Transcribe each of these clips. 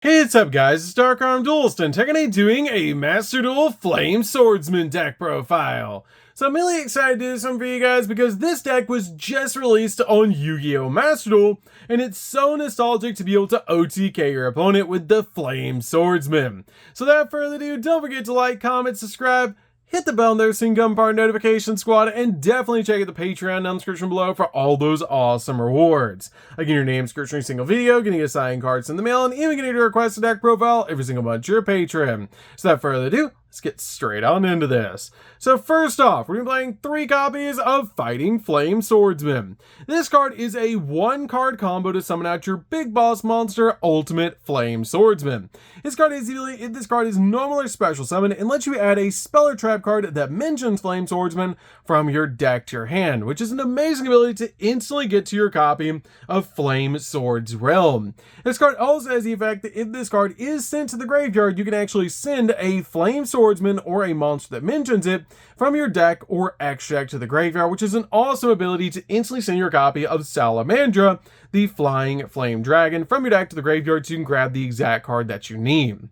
Hey, what's up guys, it's DarkArmedDuelist and today doing a Master Duel Flame Swordsman deck profile. So I'm really excited to do this one for you guys because this deck was just released on Yu-Gi-Oh! Master Duel, and it's so nostalgic to be able to OTK your opponent with the Flame Swordsman. So without further ado, don't forget to like, comment, subscribe, hit the bell there so you can become part of Notification Squad, and definitely check out the Patreon down in the description below for all those awesome rewards. Like in your name, description every single video, getting assigned cards in the mail, and even getting to request a deck profile every single month to your Patreon. So without further ado, let's get straight on into this. So first off, we're going to be playing 3 copies of Fighting Flame Swordsman. This card is a 1-card combo to summon out your big boss monster, Ultimate Flame Swordsman. This card is normal or special summon and lets you add a spell or trap card that mentions Flame Swordsman from your deck to your hand, which is an amazing ability to instantly get to your copy of Flame Swords Realm. This card also has the effect that if this card is sent to the graveyard, you can actually send a Flame Swordsman or a monster that mentions it from your deck or extract to the graveyard, which is an awesome ability to instantly send your copy of Salamandra, the Flying Flame Dragon, from your deck to the graveyard so you can grab the exact card that you need.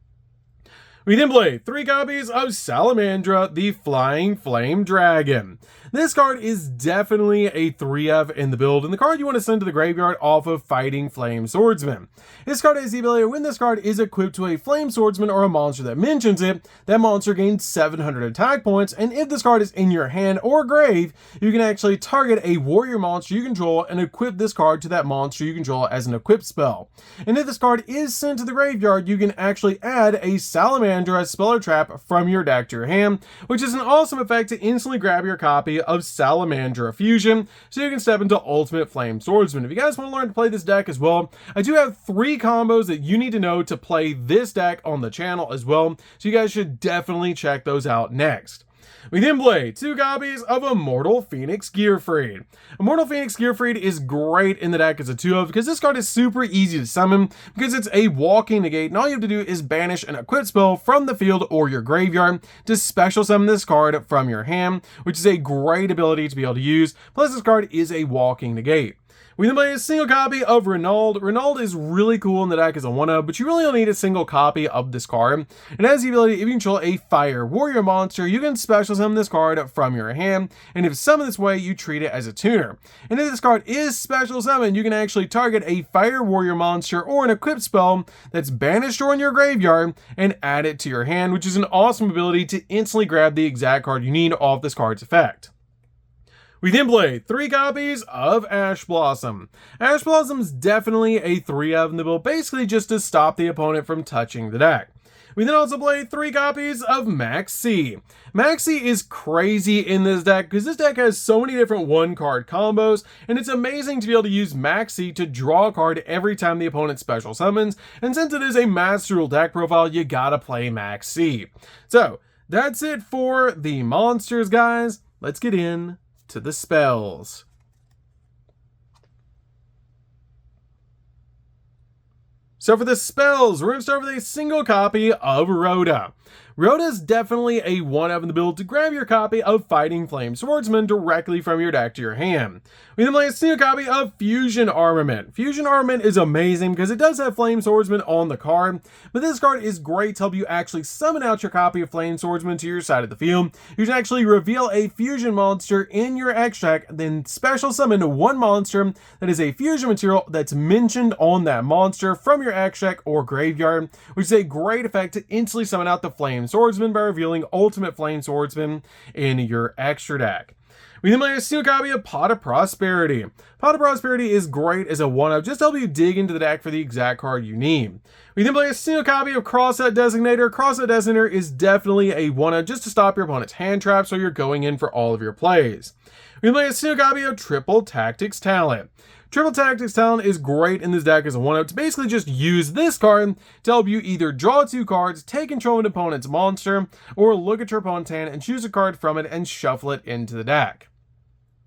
We then play 3 copies of Salamandra, the Flying Flame Dragon. This card is definitely a 3-of in the build, and the card you want to send to the graveyard off of Fighting Flame Swordsman. This card has the ability, when this card is equipped to a Flame Swordsman or a monster that mentions it, that monster gains 700 attack points, and if this card is in your hand or grave, you can actually target a warrior monster you control and equip this card to that monster you control as an equipped spell. And if this card is sent to the graveyard, you can actually add a Salamandra spell or trap from your deck to your hand, which is an awesome effect to instantly grab your copy of Salamandra Fusion, so you can step into Ultimate Flame Swordsman. If you guys want to learn to play this deck as well, I do have 3 combos that you need to know to play this deck on the channel as well, so you guys should definitely check those out next. We then play 2 copies of Immortal Phoenix Gearfried. Immortal Phoenix Gearfried is great in the deck as a 2-of because this card is super easy to summon because it's a walking negate, and all you have to do is banish an equipped spell from the field or your graveyard to special summon this card from your hand, which is a great ability to be able to use. Plus this card is a walking negate. We then play a single copy of Renauld. Renauld is really cool in the deck as a 1-of, but you really only need a single copy of this card. It has the ability, if you control a fire warrior monster, you can special summon this card from your hand, and if summoned this way, you treat it as a tuner. And if this card is special summoned, you can actually target a fire warrior monster or an equipped spell that's banished or in your graveyard and add it to your hand, which is an awesome ability to instantly grab the exact card you need off this card's effect. We then play 3 copies of Ash Blossom. Ash Blossom is definitely a 3-of in the build, basically just to stop the opponent from touching the deck. We then also play 3 copies of Maxi. Maxi is crazy in this deck because this deck has so many different 1-card combos, and it's amazing to be able to use Maxi to draw a card every time the opponent special summons, and since it is a Master Duel deck profile, you gotta play Maxi. So, that's it for the monsters, guys. Let's get in to the spells. So for the spells, we're going to start with a single copy of Rhoda. Rhoda is definitely a 1-of in the build to grab your copy of Fighting Flame Swordsman directly from your deck to your hand. We then play a single copy of Fusion Armament. Fusion Armament is amazing because it does have Flame Swordsman on the card, but this card is great to help you actually summon out your copy of Flame Swordsman to your side of the field. You can actually reveal a fusion monster in your extract, then special summon 1 monster that is a fusion material that's mentioned on that monster from your extract or graveyard, which is a great effect to instantly summon out the Flame Swordsman by revealing Ultimate Flame Swordsman in your extra deck. We then play a single copy of Pot of Prosperity. Pot of Prosperity is great as a 1-of, just to help you dig into the deck for the exact card you need. We then play a single copy of Crossout Designator. Crossout Designator is definitely a 1-of just to stop your opponent's hand traps so you're going in for all of your plays. We then play a single copy of Triple Tactics Talent. Triple Tactics Talent is great in this deck as a 1-of to basically just use this card to help you either draw 2 cards, take control of an opponent's monster, or look at your opponent's hand and choose a card from it and shuffle it into the deck.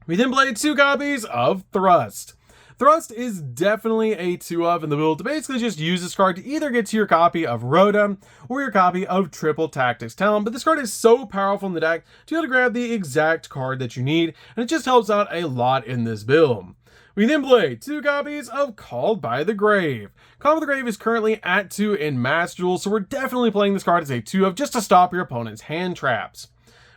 We then play 2 copies of Thrust. Thrust is definitely a 2-of in the build to basically just use this card to either get to your copy of Rhoda or your copy of Triple Tactics Talent, but this card is so powerful in the deck to be able to grab the exact card that you need, and it just helps out a lot in this build. We then play 2 copies of Called by the Grave. Called by the Grave is currently at 2 in Master Duel, so we're definitely playing this card as a 2 of just to stop your opponent's hand traps.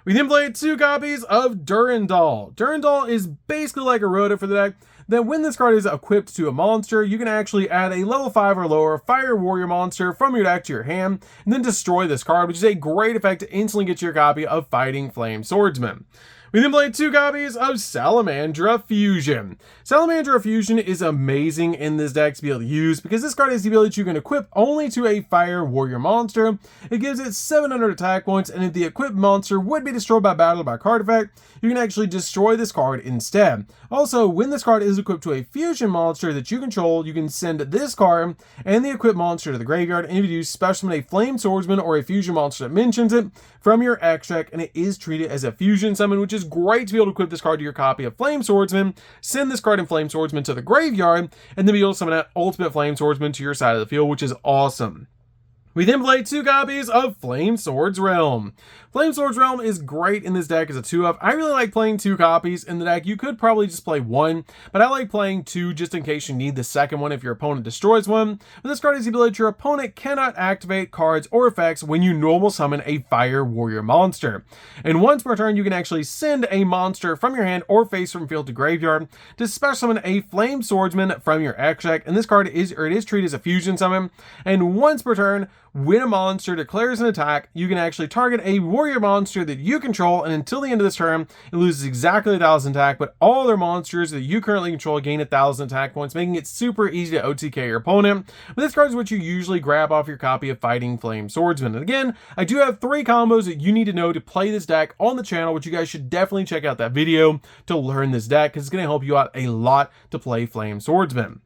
We then play 2 copies of Durandal. Durandal is basically like a Rhoda for the deck, that when this card is equipped to a monster, you can actually add a level 5 or lower Fire Warrior monster from your deck to your hand, and then destroy this card, which is a great effect to instantly get your copy of Fighting Flame Swordsman. We then played 2 copies of Salamandra Fusion. Salamandra Fusion is amazing in this deck to be able to use because this card has the ability you can equip only to a Fire Warrior monster. It gives it 700 attack points, and if the equipped monster would be destroyed by battle by card effect, you can actually destroy this card instead. Also, when this card is equipped to a fusion monster that you control, you can send this card and the equipped monster to the graveyard, and if you do, special summon a Flame Swordsman or a fusion monster that mentions it from your extract, and it is treated as a fusion summon, which is great to be able to equip this card to your copy of Flame Swordsman, send this card in Flame Swordsman to the graveyard, and then be able to summon that ultimate Flame Swordsman to your side of the field, which is awesome. We then play 2 copies of Flame Swords Realm. Flame Swords Realm is great in this deck as a 2-of. I really like playing 2 copies in the deck. You could probably just play 1, but I like playing 2 just in case you need the second one if your opponent destroys one. But this card has the ability your opponent cannot activate cards or effects when you normal summon a Fire Warrior monster. And once per turn, you can actually send a monster from your hand or face from field to graveyard to special summon a Flame Swordsman from your extract. And this card is treated as a fusion summon. And once per turn, when a monster declares an attack, you can actually target a warrior monster that you control, and until the end of this turn, it loses exactly 1,000 attack, but all other monsters that you currently control gain 1,000 attack points, making it super easy to OTK your opponent. But this card is what you usually grab off your copy of Fighting Flame Swordsman. And again, I do have 3 combos that you need to know to play this deck on the channel, which you guys should definitely check out that video to learn this deck, because it's going to help you out a lot to play Flame Swordsman.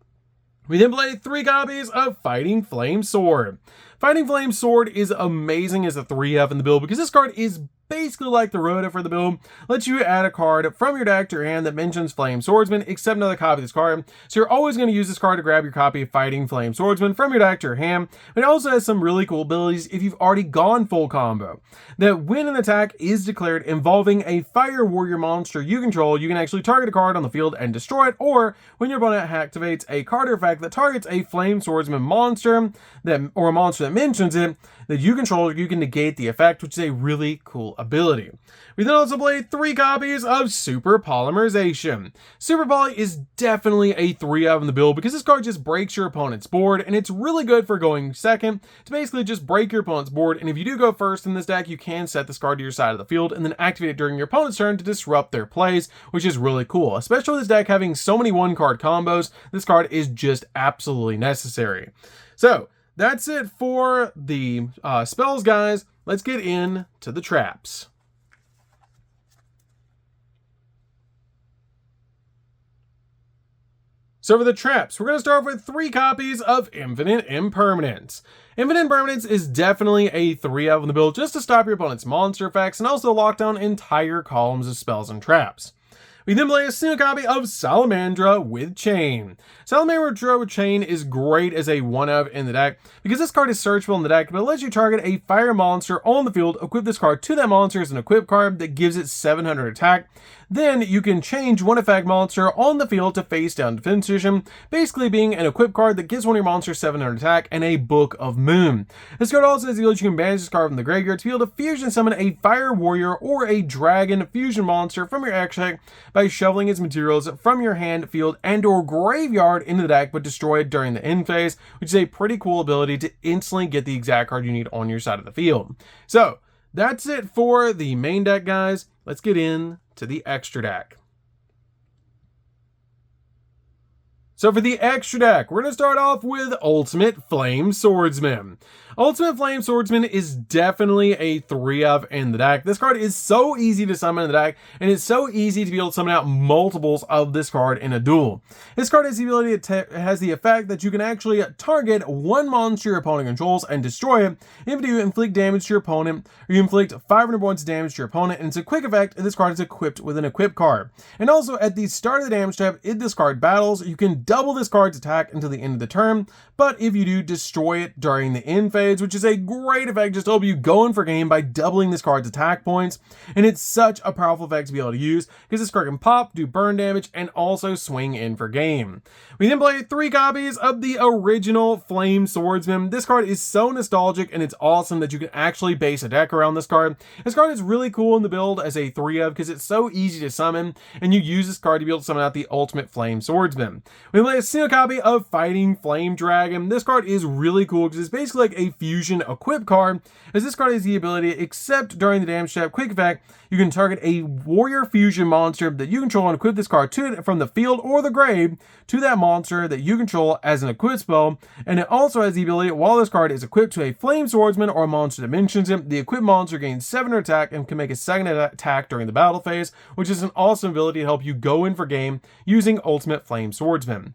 We then play 3 copies of Fighting Flame Sword. Fighting Flame Sword is amazing as a 3-of in the build because this card is basically like the Rhoda for the build. Lets you add a card from your deck to your hand that mentions Flame Swordsman, except another copy of this card. So you're always going to use this card to grab your copy of Fighting Flame Swordsman from your deck to your hand. But it also has some really cool abilities if you've already gone full combo. That when an attack is declared involving a Fire Warrior monster you control, you can actually target a card on the field and destroy it, or when your opponent activates a card effect that targets a Flame Swordsman monster or a monster that mentions it that you control, you can negate the effect, which is a really cool ability. We then also played 3 copies of Super Polymerization. Super Poly is definitely a 3-of in the build because this card just breaks your opponent's board, and it's really good for going second to basically just break your opponent's board. And if you do go first in this deck, you can set this card to your side of the field and then activate it during your opponent's turn to disrupt their plays, which is really cool. Especially with this deck having so many 1-card combos, this card is just absolutely necessary. So that's it for the spells, guys. Let's get into the traps. So for the traps, we're going to start with 3 copies of Infinite Impermanence. Infinite Impermanence is definitely a 3-of in the build just to stop your opponent's monster effects and also lock down entire columns of spells and traps. We then play a single copy of Salamandra with Chain. Salamandra with Chain is great as a 1-of in the deck because this card is searchable in the deck, but it lets you target a fire monster on the field, equip this card to that monster as an equip card that gives it 700 attack. Then you can change one effect monster on the field to face down defense position, basically being an equip card that gives one of your monsters 700 attack and a Book of Moon. This card also has the ability you can banish this card from the graveyard to be able to fusion summon a Fire Warrior or a Dragon fusion monster from your extract by shoveling its materials from your hand, field, and or graveyard into the deck, but destroy it during the end phase, which is a pretty cool ability to instantly get the exact card you need on your side of the field. So that's it for the main deck, guys. Let's get in to the extra deck. So for the extra deck, we're going to start off with Ultimate Flame Swordsman. Ultimate Flame Swordsman is definitely a 3-of in the deck. This card is so easy to summon in the deck, and it's so easy to be able to summon out multiples of this card in a duel. This card has the ability has the effect that you can actually target one monster your opponent controls and destroy it. If you inflict damage to your opponent, or you inflict 500 points of damage to your opponent, and it's a quick effect, and this card is equipped with an equip card. And also at the start of the damage step, if this card battles, you can double this card's attack until the end of the turn, but if you do, destroy it during the end phase, which is a great effect just to help you go in for game by doubling this card's attack points. And it's such a powerful effect to be able to use because this card can pop, do burn damage, and also swing in for game. We then play 3 copies of the original Flame Swordsman. This card is so nostalgic and it's awesome that you can actually base a deck around this card. This card is really cool in the build as a 3 of because it's so easy to summon, and you use this card to be able to summon out the ultimate Flame Swordsman. We play a single copy of Fighting Flame Dragon. This card is really cool because it's basically like a fusion equip card, as this card has the ability, except during the damage step quick effect, you can target a warrior fusion monster that you control and equip this card to it from the field or the grave to that monster that you control as an equip spell. And it also has the ability, while this card is equipped to a Flame Swordsman or a monster that mentions him, the equipped monster gains 7 attack and can make a second attack during the battle phase, which is an awesome ability to help you go in for game using Ultimate Flame Swordsman.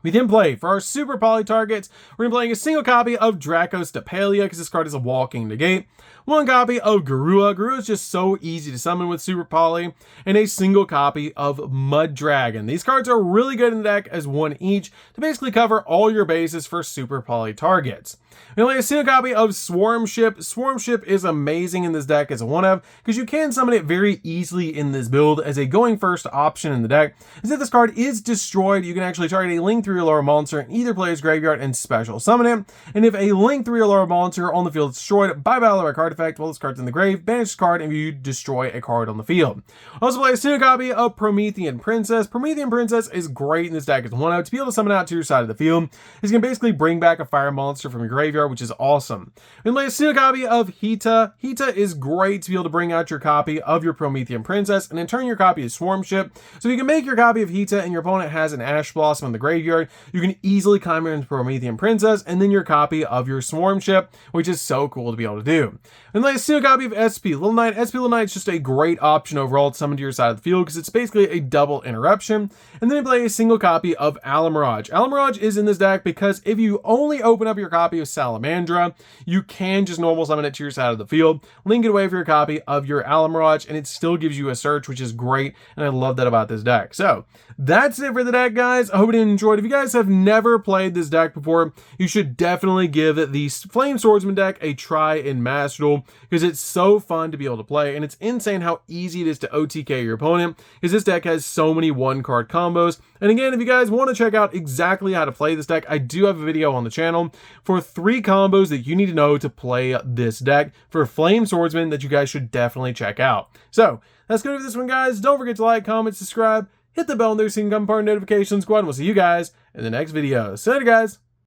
We then play, for our super poly targets, we're going to be playing a single copy of Dracos Depalia because this card is a walking negate. 1 copy of Garua. Garua is just so easy to summon with super poly. And a single copy of Mud Dragon. These cards are really good in the deck as 1 each to basically cover all your bases for super poly targets. We play a single copy of Swarm Ship. Swarm Ship is amazing in this deck as a 1-of because you can summon it very easily in this build as a going first option in the deck. As if this card is destroyed, you can actually target a link 3 or lower monster in either player's graveyard and special summon it. And if a link 3 or lower monster on the field is destroyed by battle or a card effect while this card's in the grave, banish this card and you destroy a card on the field. Also play a single copy of Promethean Princess. Promethean Princess is great in this deck as a 1-of to be able to summon out to your side of the field. It's going to basically bring back a fire monster from your graveyard, which is awesome. And play a single copy of Hita. Hita is great to be able to bring out your copy of your Promethean Princess, and in turn your copy is Swarm Ship. So you can make your copy of Hita and your opponent has an Ash Blossom in the graveyard, you can easily climb into Promethean Princess and then your copy of your Swarm Ship, which is so cool to be able to do. And play a single copy of SP Little Knight. SP Little Knight is just a great option overall to summon to your side of the field because it's basically a double interruption. And then you play a single copy of Alamirage. Alamirage is in this deck because if you only open up your copy of Salamandra, you can just normal summon it to your side of the field, link it away for your copy of your Alamirage, and it still gives you a search, which is great, and I love that about this deck. So that's it for the deck, guys. I hope you enjoyed. If you guys have never played this deck before, you should definitely give the Flame Swordsman deck a try in Master Duel because it's so fun to be able to play, and it's insane how easy it is to OTK your opponent because this deck has so many 1-card combos. And again, if you guys want to check out exactly how to play this deck, I do have a video on the channel for 3 combos that you need to know to play this deck for Flame Swordsman that you guys should definitely check out. So that's good for this one, guys. Don't forget to like, comment, subscribe, hit the bell there so you can become part of notifications squad, and we'll see you guys in the next video. See you later, guys.